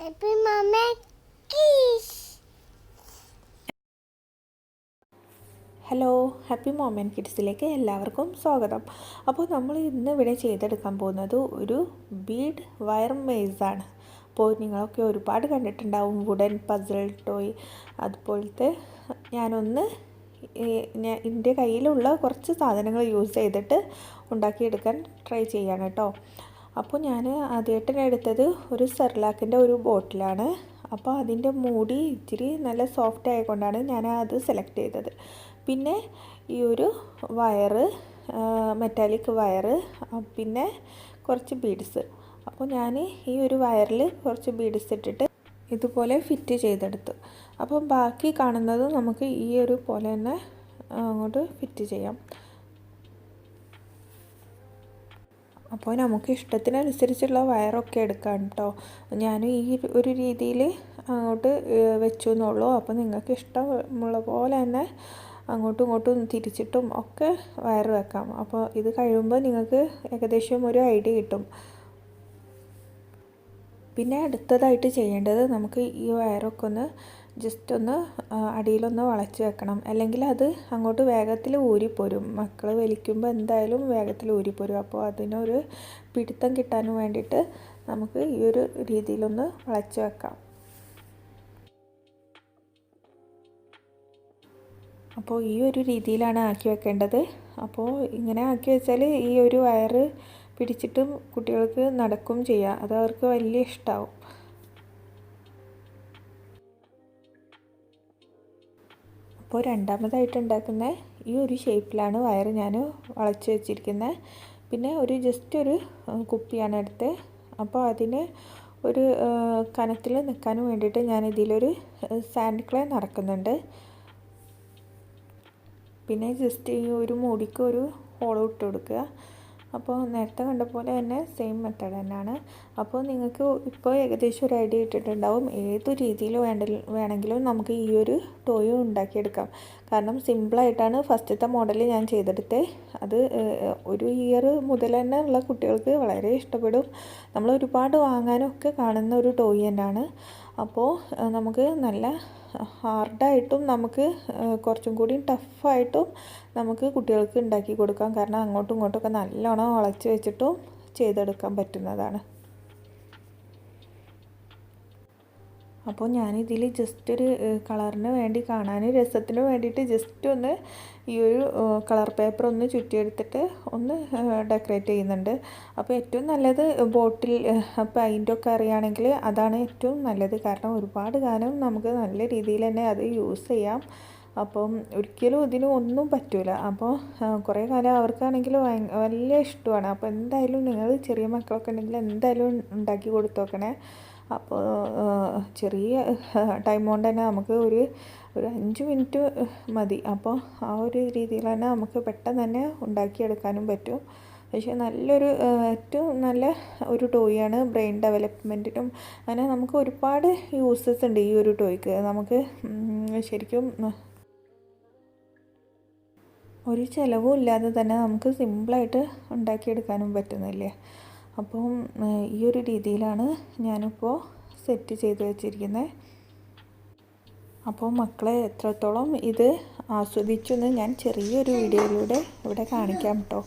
Happy Mama Kiss. ഹലോ, happy moment കിഡ്സിലേക്ക് എല്ലാവർക്കും സ്വാഗതം. അപ്പോൾ നമ്മൾ ഇന്ന് ഇവിടെ ചെയ്തെടുക്കാൻ പോകുന്നത് ഒരു ബീഡ് വയർ മെയ്സാണ്. അപ്പോൾ നിങ്ങളൊക്കെ ഒരുപാട് കണ്ടിട്ടുണ്ടാവും വുഡൻ പസിൽ ടോയ്. അതുപോലത്തെ ഞാനൊന്ന് എൻ്റെ കയ്യിലുള്ള കുറച്ച് സാധനങ്ങൾ യൂസ് ചെയ്തിട്ട് ഉണ്ടാക്കിയെടുക്കാൻ ട്രൈ ചെയ്യാണ് കേട്ടോ. അപ്പോൾ ഞാൻ ആദ്യമായിട്ട് എടുത്തത് ഒരു സെർലാക്കിൻ്റെ ഒരു ബോട്ടിലാണ്. അപ്പോൾ അതിൻ്റെ മൂടി ഇച്ചിരി നല്ല സോഫ്റ്റ് ആയതുകൊണ്ടാണ് ഞാൻ അത് സെലക്ട് ചെയ്തത്. പിന്നെ ഈ ഒരു വയറ്, മെറ്റാലിക് വയറ്, പിന്നെ കുറച്ച് ബീഡ്സ്. അപ്പോൾ ഞാൻ ഈ ഒരു വയറിൽ കുറച്ച് ബീഡ്സ് ഇട്ടിട്ട് ഇതുപോലെ ഫിറ്റ് ചെയ്തെടുത്തു. അപ്പോൾ ബാക്കി കാണുന്നത് നമുക്ക് ഈ ഒരു പോലെ തന്നെ അങ്ങോട്ട് ഫിറ്റ് ചെയ്യാം. അപ്പോൾ നമുക്ക് ഇഷ്ടത്തിനനുസരിച്ചുള്ള വയറൊക്കെ എടുക്കാം കേട്ടോ. ഞാൻ ഈ ഒരു രീതിയിൽ അങ്ങോട്ട് വെച്ചു എന്നുള്ളൂ. അപ്പോൾ നിങ്ങൾക്ക് ഇഷ്ടമുള്ള പോലെ തന്നെ അങ്ങോട്ടും ഇങ്ങോട്ടും തിരിച്ചിട്ടും ഒക്കെ വയർ വെക്കാം. അപ്പോൾ ഇത് കഴിയുമ്പോൾ നിങ്ങൾക്ക് ഏകദേശം ഒരു ഐഡിയ കിട്ടും. പിന്നെ അടുത്തതായിട്ട് ചെയ്യേണ്ടത് നമുക്ക് ഈ വയറൊക്കെ ഒന്ന് ജസ്റ്റ് ഒന്ന് അടിയിലൊന്ന് വളച്ച് വെക്കണം. അല്ലെങ്കിൽ അത് അങ്ങോട്ട് വേഗത്തിൽ ഊരിപ്പോരും. മക്കൾ വലിക്കുമ്പോൾ എന്തായാലും വേഗത്തിൽ ഊരിപ്പോരും. അപ്പോൾ അതിനൊരു പിടുത്തം കിട്ടാൻ വേണ്ടിയിട്ട് നമുക്ക് ഈ ഒരു രീതിയിലൊന്ന് വളച്ച് വെക്കാം. അപ്പോൾ ഈ ഒരു രീതിയിലാണ് ആക്കി വെക്കേണ്ടത്. അപ്പോൾ ഇങ്ങനെ ആക്കി വെച്ചാൽ ഈ ഒരു വയറ് പിടിച്ചിട്ടും കുട്ടികൾക്ക് നടക്കും ചെയ്യാം. അത് അവർക്ക് വലിയ ഇഷ്ടമാവും. അപ്പോൾ രണ്ടാമതായിട്ട് ഉണ്ടാക്കുന്ന ഈ ഒരു ഷേപ്പിലാണ് വയറ് ഞാൻ വളച്ച് വെച്ചിരിക്കുന്നത്. പിന്നെ ജസ്റ്റ് ഒരു കുപ്പിയാണ് എടുത്തത്. അപ്പോൾ അതിന് ഒരു കനത്തിൽ നിൽക്കാൻ വേണ്ടിയിട്ട് ഞാൻ ഇതിലൊരു സാൻഡ് ക്ലേ നിറക്കുന്നുണ്ട്. പിന്നെ ജസ്റ്റ് ഈ ഒരു മൂടിക്ക് ഒരു ഹോൾ ഇട്ട് കൊടുക്കുക. അപ്പോൾ നേരത്തെ കണ്ട പോലെ തന്നെ സെയിം മെത്തേഡ് തന്നെയാണ്. അപ്പോൾ നിങ്ങൾക്ക് ഇപ്പോൾ ഏകദേശം ഒരു ഐഡിയ ഇട്ടിട്ടുണ്ടാവും. ഏത് രീതിയിൽ വേണമെങ്കിലും നമുക്ക് ഈ ഒരു ടോയ് ഉണ്ടാക്കിയെടുക്കാം. കാരണം സിമ്പിളായിട്ടാണ് ഫസ്റ്റത്തെ മോഡൽ ഞാൻ ചെയ്തെടുത്തത്. അത് ഒരു ഇയർ മുതൽ തന്നെ ഉള്ള കുട്ടികൾക്ക് വളരെ ഇഷ്ടപ്പെടും. നമ്മൾ ഒരുപാട് വാങ്ങാനൊക്കെ കാണുന്ന ഒരു ടോയ് തന്നെയാണ്. അപ്പോൾ നമുക്ക് നല്ല ഹാർഡായിട്ടും നമുക്ക് കുറച്ചും കൂടി ടഫായിട്ടും നമുക്ക് കുട്ടികൾക്ക് ഉണ്ടാക്കി കൊടുക്കാം. കാരണം അങ്ങോട്ടും ഇങ്ങോട്ടൊക്കെ നല്ലോണം വളച്ച് വെച്ചിട്ടും ചെയ്തെടുക്കാൻ പറ്റുന്നതാണ്. അപ്പോൾ ഞാനിതിൽ ജസ്റ്റ് ഒരു കളറിന് വേണ്ടി കാണാൻ രസത്തിന് വേണ്ടിയിട്ട് ജസ്റ്റ് ഒന്ന് ഈ ഒരു കളർ പേപ്പർ ഒന്ന് ചുറ്റിയെടുത്തിട്ട് ഒന്ന് ഡെക്കറേറ്റ് ചെയ്യുന്നുണ്ട്. അപ്പോൾ ഏറ്റവും നല്ലത് ബോട്ടിൽ പെയിൻ്റൊക്കെ അറിയുകയാണെങ്കിൽ അതാണ് ഏറ്റവും നല്ലത്. കാരണം ഒരുപാട് കാലം നമുക്ക് നല്ല രീതിയിൽ തന്നെ അത് യൂസ് ചെയ്യാം. അപ്പം ഒരിക്കലും ഇതിന് ഒന്നും പറ്റില്ല. അപ്പോൾ കുറേ കാലം അവർക്കാണെങ്കിൽ വലിയ ഇഷ്ടമാണ്. അപ്പോൾ എന്തായാലും നിങ്ങൾ ചെറിയ മക്കളൊക്കെ ഉണ്ടെങ്കിൽ എന്തായാലും ഉണ്ടാക്കി കൊടുത്തു നോക്കണേ. അപ്പോൾ ചെറിയ ടൈം കൊണ്ട് തന്നെ നമുക്ക് ഒരു 5 മിനിറ്റ് മതി. അപ്പോൾ ആ ഒരു രീതിയിൽ തന്നെ നമുക്ക് പെട്ടെന്ന് തന്നെ ഉണ്ടാക്കിയെടുക്കാനും പറ്റും. പക്ഷേ നല്ലൊരു ഏറ്റവും നല്ല ഒരു ടോയാണ്. ബ്രെയിൻ ഡെവലപ്മെൻറ്റിനും അങ്ങനെ നമുക്ക് ഒരുപാട് യൂസസ് ഉണ്ട് ഈ ഒരു ടോയ്ക്ക്. നമുക്ക് ശരിക്കും ഒരു ചിലവും ഇല്ലാതെ തന്നെ നമുക്ക് സിമ്പിളായിട്ട് ഉണ്ടാക്കിയെടുക്കാനും പറ്റുന്നില്ലേ. അപ്പം ഈ ഒരു രീതിയിലാണ് ഞാനിപ്പോൾ സെറ്റ് ചെയ്ത് വെച്ചിരിക്കുന്നത്. അപ്പോൾ മക്കളെ എത്രത്തോളം ഇത് ആസ്വദിച്ചെന്ന് ഞാൻ ചെറിയൊരു വീഡിയോയിലൂടെ ഇവിടെ കാണിക്കാം കേട്ടോ.